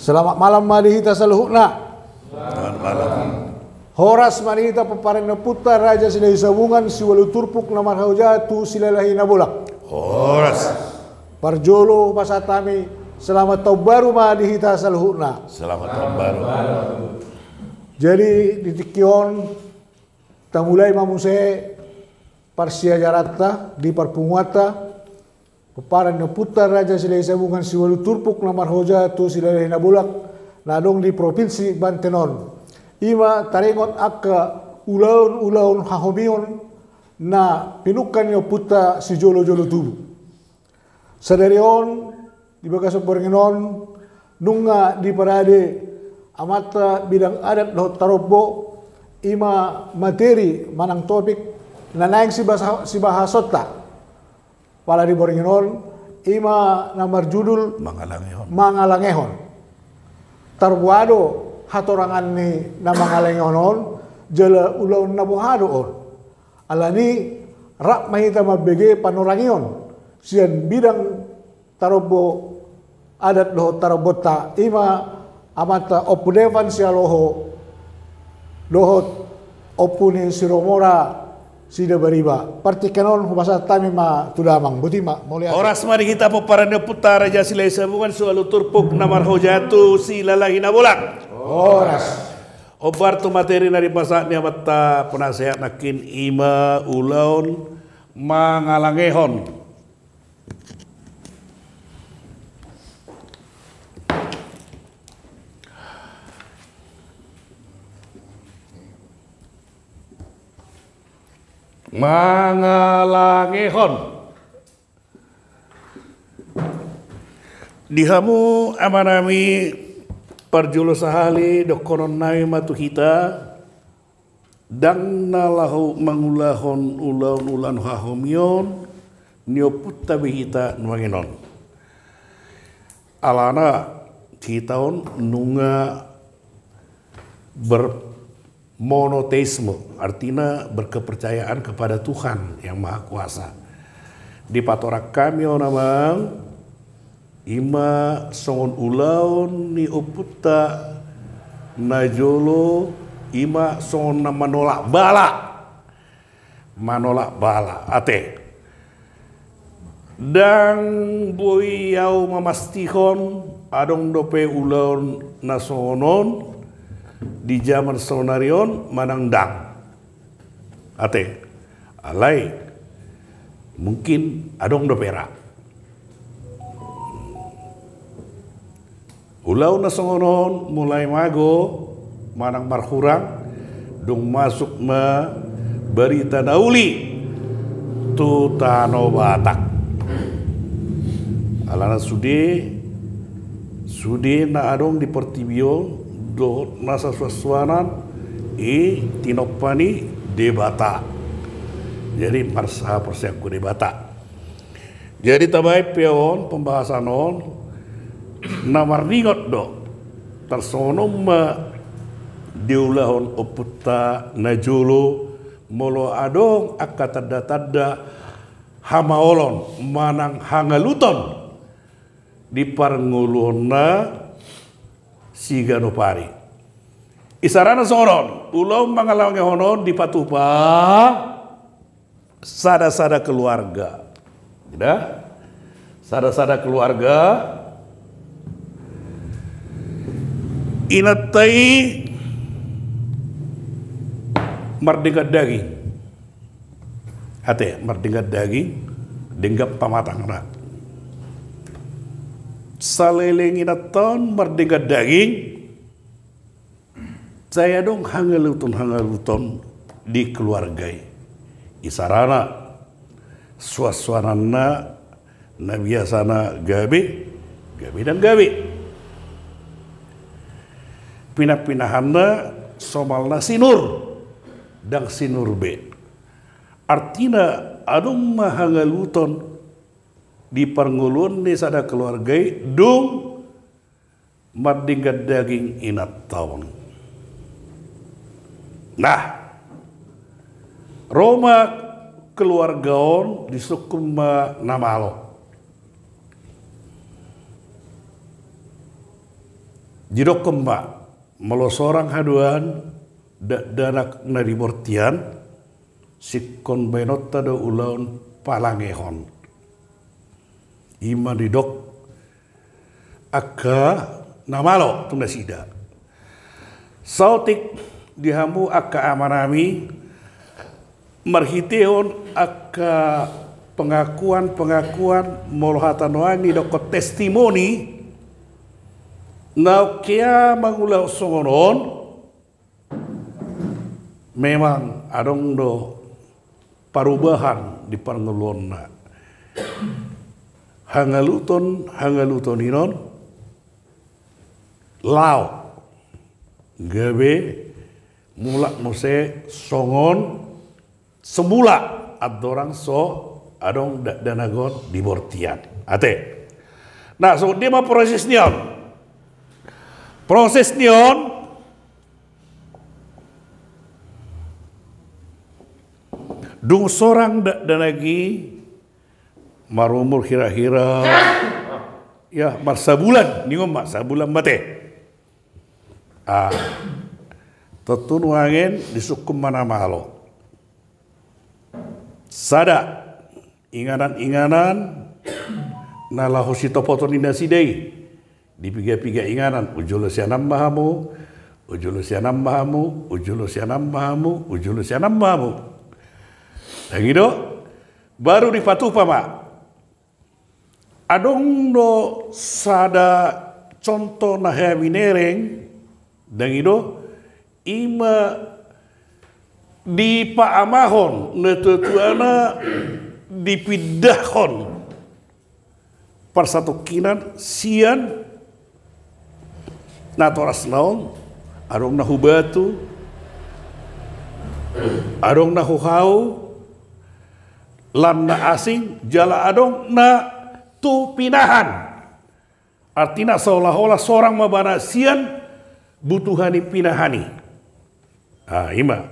Selamat malam madihita saluhukna. Selamat malam. Horas madihita peparana putar raja silai sabungan siwalu turpuk namar haujatu silalahi nabolak. Horas. Parjolo pasatami selamat tahun baru madihita saluhukna. Selamat tahun baru. Jadi di Tikion tamulai mamuse parsia jarata di parpunguata peparan na putar raja silai sabungan siwalu turpuk namar haujatu silalahi nabolak nadong di provinsi Bantenon. Ima tarengot akka ulaun hahomion na pinukan yo puta si jolo-jolo tubu. Sadarion di bagas porngenon nunga di parade amata bidang adat do tarobo ima materi manang topik nanaing si bahasota pala di porngenon ima namar judul mangalangehon tarbuado hatorangan ni namangalengonon jala ulaun nabuhado on alani rak mahita mabege panorangion sian bidang tarobo adat do tarobota ima amata opudevan sialoho dohot opuni siromora sida bariba partikenon hubasa tami ma tudamang butima mulai Horas mari kita peparana putar raja silai sabungan siwalu turpuk namar haujatu silalahi nabolak. Horas. Obar tu materi dari pasaknya mata penasehat nakin ima ulaun mangalangehon. Mangalangehon. Dihamu amanami parjulo sahali dokonon nai matuhita dang nalahu mangulahon ulan hahomion nioputta bihita nuangenon alana hitaon nunga bermonoteisme artinya berkepercayaan kepada Tuhan yang Maha Kuasa di patorak kami namang ima songon ulaun ni oputta najolo ima songon na manolak bala ate dan boyau mamastihon adong dope ulaun na songonon di zaman sonarion manangdang ate alai mungkin adong dopera ulau na songonon mulai mago manang marhurang dong masuk ma berita dauli tu tano batak alana sude na adong di pertibio do nasa suaswanan tinopani debata jadi persiapku debata jadi tabai peon pembahasan on namar ringot do tersonom diulahon oputta najolo molo adong akka tadda hamaolon manang hangaluton di parnguluna siganopari isarana soron ulau mangalangehonon di patupa sada keluarga tidak sada keluarga inatai merdeka daging ate merdeka daging denggap pamatang na saleleng inaton merdeka daging saya dong hangaluton di keluarga isarana suasana na biasana gabe dan gabe pinah-pinahanna somalna sinur dan sinur B artina adong mahangaluton di parngulun ni sada keluarga dung mardingga daging inat tahun nah Roma keluargaon di sukuma namalo Jidok kembak melosorang haduan danak na dibortian sikon benota do ulaun palangehon. Ima didok aka namalo tunda sida. Sautik dihamu aka amanami marhiteon aka pengakuan molohatan ni doko testimoni na kia mangulau songonon memang adong do parubahan di parngelonna hangaluton inon lau gabe mulak mose songon semula adorang so adong danagon dibortian ate. Nah so dia mah proses nion dung sorang danagi marumur kira-kira ya mar sabulan ningom mak sabulan mate tetun wangen disukum mana malo sada inganan nalahu si topoto ninda sidei di piga-piga inganan ujul sianam mahamu dan gitu baru di patupa mak adong do sada contoh nahya minereng dan gitu ima di paamahon netetuana dipidahon persatukinan sian natoras naon adong nahu batu adong nahu hau lan na asing jala adong na tu pinahan artinya seolah-olah seorang mabana sian butuhani pinahani ima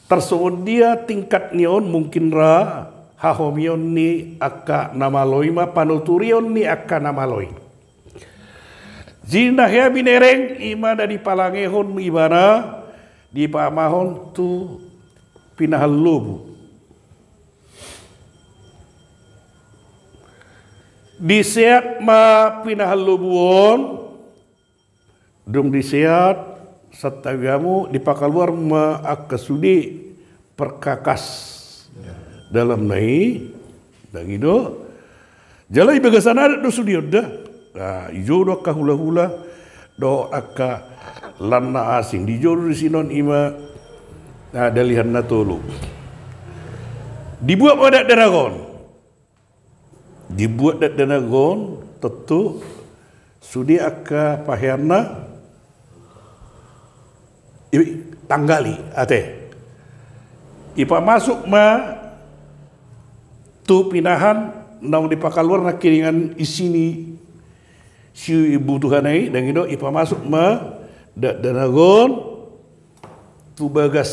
tersebut dia tingkat nion mungkin ra hahomion ni akka namaloi ma panuturion ni akka namaloi jina ya binereng ima dari palangehon ibana di pamahon tu pinahal lubu diseat ma pinahal lubuon dum diseat satagamu dipakaluar ma akka sudi perkakas dalam nai dan itu jalai bagasana do sudi dah ijo do ka hula-hula do akka lanna asing di jodoh di sinon ima dalihan natolu dibuat pada danagon tentu sudi akka paherna tanggali ate ipa masuk ma tu pinahan naung dipakaluar na kiringan isini si ibu tuhanai dan itu ipa masuk ma danagon tu bagas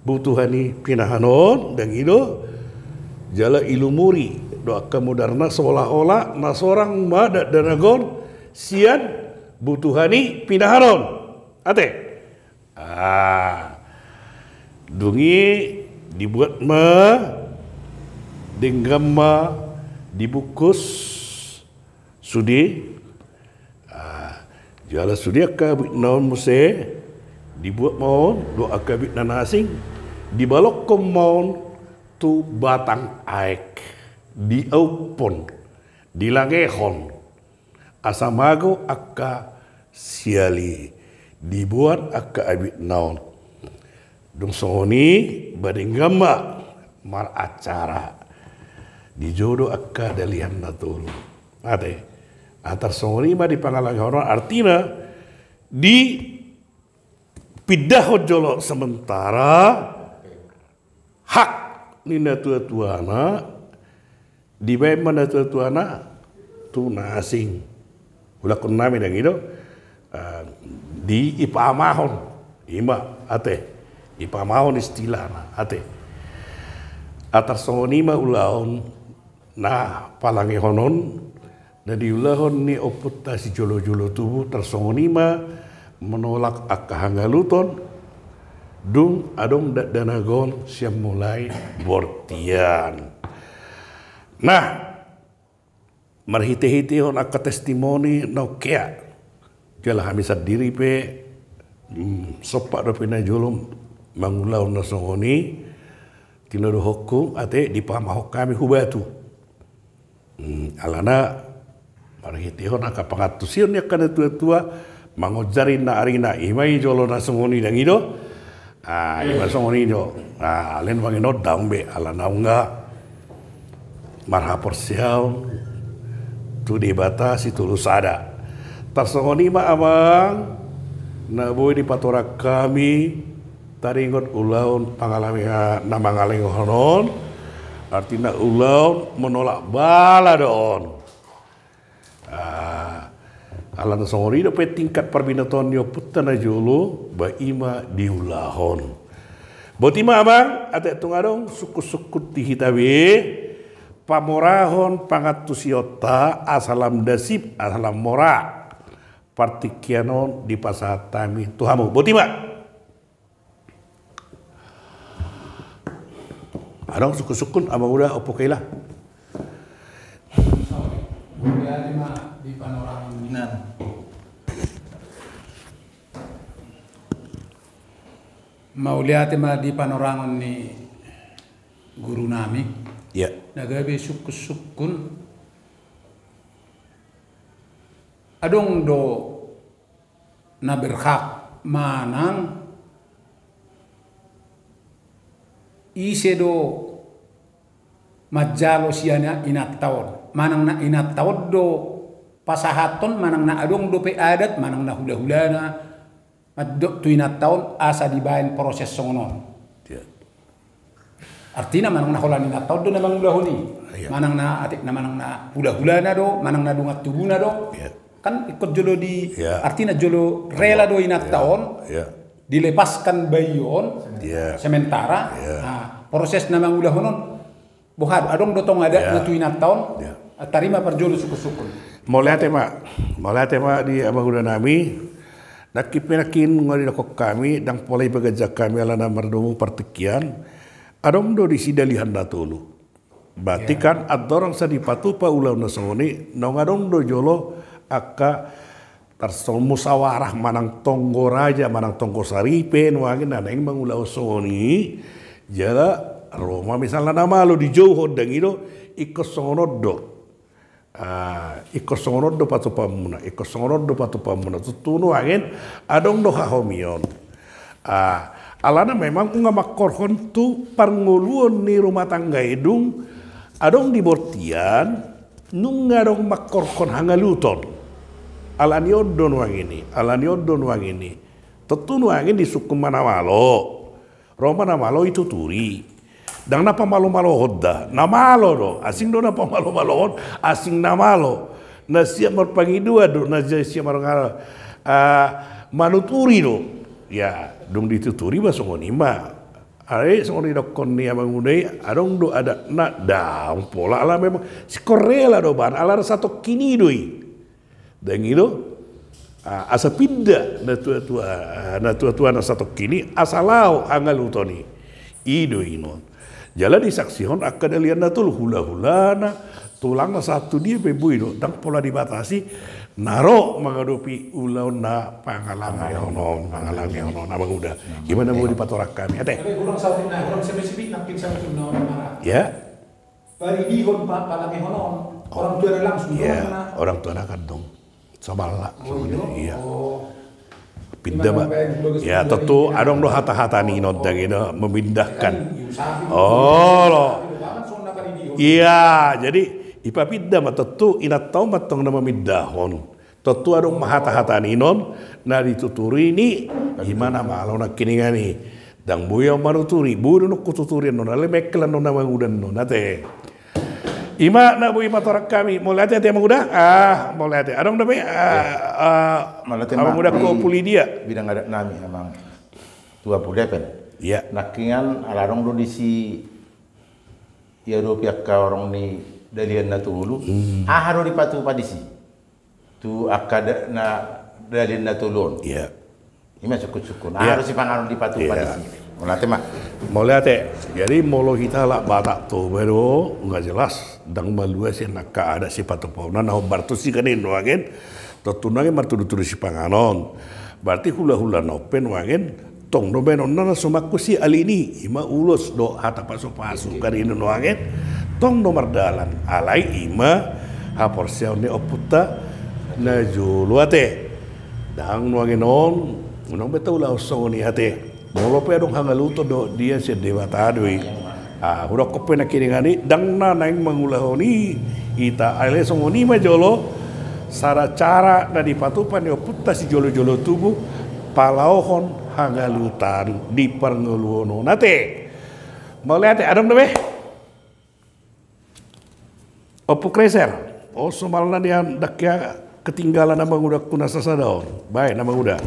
butuhani pinahanon dan itu jala ilumuri doa kemudarna seolah-olah na seorang ma danagon sian butuhani pinahanon ate dungi dibuat ma denggama dibungkus sudi jala sudi akabit naon muse dibuat maun doa akabit nanasing dibalok kom maun tu batang aek diaupon dilangehon asamago akka siali dibuat akka abit naon dung soni badenggama mar acara dijodoh akka dalihan natulu ate antar songoni ma di pangalang horon artinya di pidah jolo sementara hak nina tua-tuana di bae mana tua-tuana tu nasing ulah kun nami dan gitu di ipamahon ima ate ipamahon istilahna ate atar songoni ma ulaon nah palangehonon Na diulahon ni oputta si jolo-jolo tubuh tersongonima menolak akahangaluton dung adong danagon siap mulai bortian. Nah, marhite-hite hon akka testimoni no kea. Jala hamisat diri pe sopak do pina jolom mangulau na songoni tinado hukum ate dipamahok kami hubatu. Alana marhite hon akka pangatusion ya kana tua-tua mangojarin na arina imai jolo na songoni dang ido. Ima songoni jo. Alen wangino dambe alana unga marhapor siau tu dibatasi tulus ada. Tarsongoni ma abang na boy di patorak kami taringot ulaun pangalami na mangaling honon artinya ulaun menolak bala doon. Alan songori do pe tingkat perbinaton yo putana jolo ba ima diulahon. Botima abang ate tungadong suku-suku tihitabe pamorahon pangatusiota asalam dasip asalam mora partikianon di pasatami tuhamu. Botima adong suku-sukun ama udah opo kailah di panorama minan. Mauliati ma di panorama ni guru nami. ya. Nagabi sukun adong do na berhak manang ise do majalo siana inat taon manang na inat taon do pasahaton manang na adong do pe adat manang na hula-hulana maddo tu inat taon asa dibayan proses songonon. Artinya manang na holan inat taon do na manghula-huli. Manang na atik na manang na hula-hulana do manang na dungat tubuna do. Kan ikut jolo di artinya jolo rela do inat taon. Dilepaskan bayon sementara proses na manghula-hunon buhad adong dotong ada na tu inat taon tarima perjolo suku-sukun. Mulai tema di abang nami nakipinakin ngori dakok kami dang polai bagajak kami alana mardomu partikian adong do di sidalihan datulu. Berarti kan adorang sa dipatupa ulau nasongoni nong adong do jolo akka tarsong musawarah manang tonggo raja manang tonggo saripen wangin naneng mangulau songoni jala Roma misalnya nama lo di jauh dang itu ikut songonodo patupamuna ikut songonodo patupamuna tutunu angin adong do hahomion alana memang unga makorhon tu parnguluon ni rumah tangga edung adong di bortian nung adong makorhon hangaluton alaniodon wang ini tetunu angin di suku Manamalo Roma namalo itu turi dang napa malo-malo hodda namalo do asing do napa malo-malo asing namalo na siya marpangidua do na siya marangala manuturi do ya dong dituturi ba songonima are songoni dokon ni abang udai adong do ada na daung pola ala memang si korela do ban ala satu kini doi dan itu asa pindah na tua na satu kini asalau angalutoni ido inon jala disaksihon akadalian na tul hula-hulana tulang na satu dia bebui do dang pola dibatasi naro menghadapi ulau na pangalangai honon abang udah gimana mau dipatorak kami ate Kurang sawit na kurang spesifik nakin sa tunaw na ya parihon pa palagi honon orang tua langsung ya orang tua nak dong sabala iya pindah mak ya tentu adong do hata-hata ni nodang itu memindahkan lo iya jadi ipa pindah mak tentu inat tahu matong nama mindahon tentu adong mahata-hata ni non na dituturi ni gimana malau nak kiningani dang buya maruturi buru nuk kututuri non ale meklan non nama udan non ate ima na bui matorak kami mulai ate muda mulai ate adong dapat abang muda ko puli dia bidang adat nami emang tua pudepen ya nakingan alarong do di si ya do pihak ka orang ni dalian na tulu aharo di patu padisi tu akada na dalian na tulun Iya. ima sukun aharo si pangaron di patu padisi mulate mah Mau lihat jadi molo kita lah batak tuh baru nggak jelas dang malua sih nak ada si patupona nah bartu sih kan ini wagen tunangnya martu si panganon berarti hula nopen wagen tong no benon na sumaku si alini ima ulos do hata pasu kan ini wagen tong nomor dalan alai ima haporsiau ne oputa na julu ate dang wagen on unang betul lah usoni ate molo pe dong hangaluto do dia si dewa tadui udah kope na kini ngani dang na naing mangulahoni ita ale songoni majolo sara cara na dipatupan yo putta si jolo-jolo tubuh palaohon hangalutan di perngeluono nate mau lihat adong deh opo kreser somalna dia dakya ketinggalan nama udah kuna sasadaon baik nama udah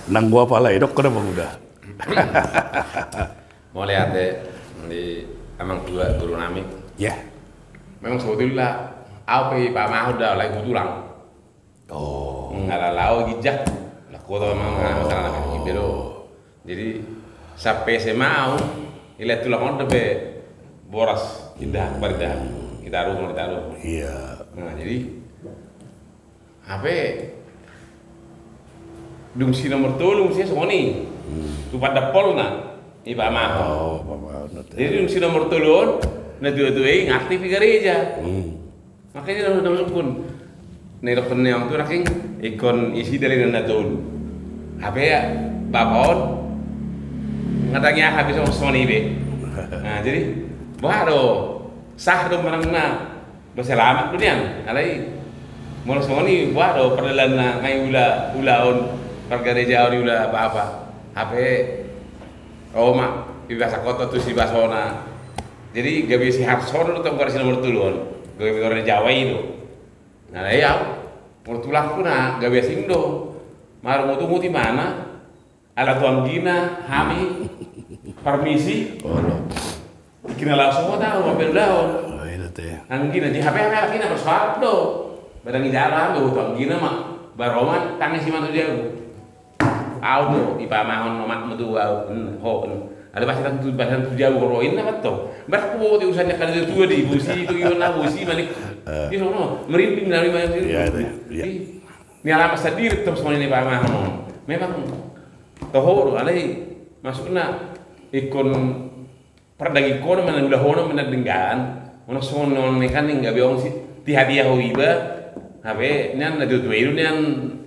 nang gua pala idok kana nama udah mau lihat di emang dua turun nami ya memang sebetulnya apa Pak Mahfud dah lagi tulang nggak ada lau gijak lah kota memang masalah lagi pero jadi sampai saya mau ilet tulang on debe boras indah berdah kita taruh iya nah jadi apa dung si nomor tolong sih soni tu pada polna Pak Mahfud jadi dung si nomor tolong na dua-dua ngaktif di gereja makanya udah pun nerok peneong tuh raking ikon isi dari nanda tuh apa ya bapon ngatanya habis sama Sony be nah jadi baru sah dong menangna berselamat tuh nian alai mau Sony baru perjalanan ngai ulaon pergereja ula apa apa Roma biasa kota tuh si Basona jadi gak bisa harson tuh nggak nomor tulun gue orang Jawa itu, nah ya, mau tulang pun gak biasa indo, maru mau di mana, ala tuan gina, hami, permisi, kena langsung tahu mobil daun, anggina di HP kina bersuara do, badang jalan do tuan gina mah, baroman tangan si mantu dia, auto, ipamahon nomat mutu ada bahasa jauh koroin apa tuh? Berkuat urusannya kan itu di busi itu gimana busi balik. Di sono merinding dari mana sih? Ini alamat sendiri tuh semuanya Pak Mahmud. Memang tohor alai masukna ikon perdagi kono mana udah hono mana dengan ono sono kan enggak biong sih di hadiah hoiba habe nyan na dudu itu nyan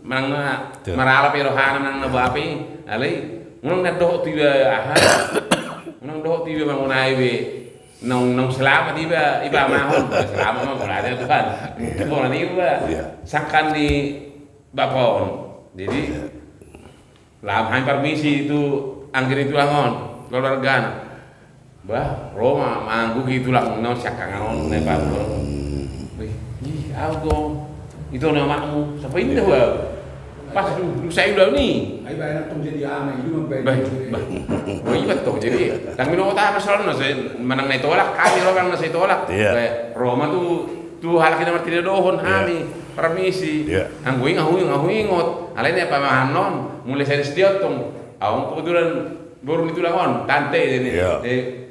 mana marala pero hana nang bapi alai nong doh tiba aha nong doh tiba mangunai be nong selamat tiba Pak Mahfud selamat mah berada Tuhan itu nanti iba sakan di bapon jadi lam hain permisi itu angger itu langon keluarga bah Roma manggu gitu lah nong sakangan nih Pak wih auto itu namamu siapa ini tuh pas saya udah nih ai bayar tong jadi aneh itu oh iya betul jadi kami mau tahu masalah nasi menang naik tolak kami orang nasi tolak Roma tuh hal kita mati dohon kami permisi angguing ngot alainnya Pak Mahanon mulai saya sediot tong awang kebetulan baru itu lawan tante ini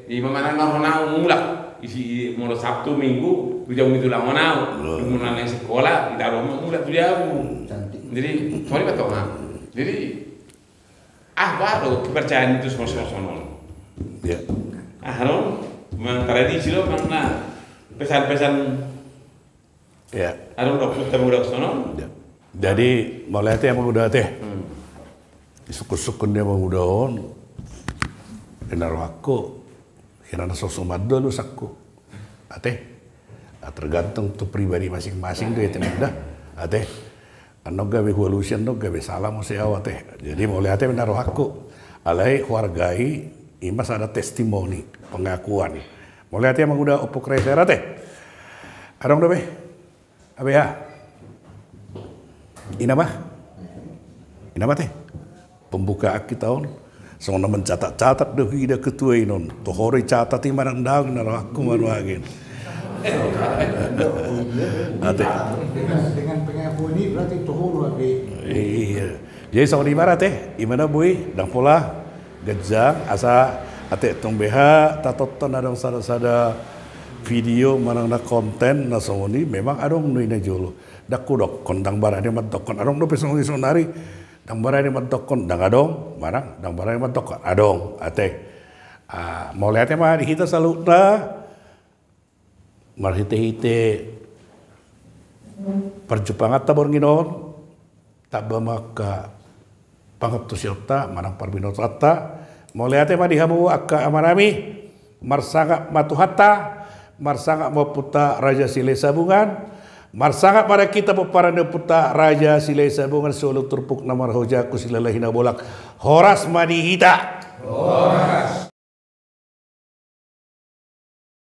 di mana nau mulak isi mulai Sabtu Minggu jam itu lawan nau mulai sekolah di Roma mulak tuh jauh jadi sorry betul nggak jadi baru kepercayaan itu semua non tradisi lo mana pesan-pesan udah putar sono jadi mau lihat yang udah teh suku-suku dia mau udah on benar aku kira sosok maddo lu sakku ate tergantung tuh pribadi masing-masing tuh ya udah ate Anog gawe evolution no gawe salam saya teh. Jadi mau lihatnya benar aku. Alai wargai imas ada testimoni pengakuan. Mau lihatnya emang udah opok resera teh. Adong dah be. Abe ya. Ina mah teh. Pembukaan kita tahun Soalnya mencatat-catat dah kita ketua inon. Tuh hore catat di mana ndang nara aku manuagin. Dengan pengakuan ini berarti tuhun lagi. Iya. Jadi soal ibarat imana boy, dang pola gejang asa ate tong beha tatoton adong sada video manang na konten na songoni memang adong nui na jolo. Dakudok kondang barang dia matokon adong do pesong sonari. Dang barang matokon dang adong marang dang barang matokon adong ate mau lihatnya mah kita selalu marhite-hite perjupangan tabor nginon tabba maka pangap tu sirta marang parbino tata mau lihatnya mah dihamu akka amarami marsanga matuhatta marsanga maputa raja sile sabungan marsanga pada kita peparane puta raja sile sabungan solo turpuk namar hojaku silalahi bolak horas madihita horas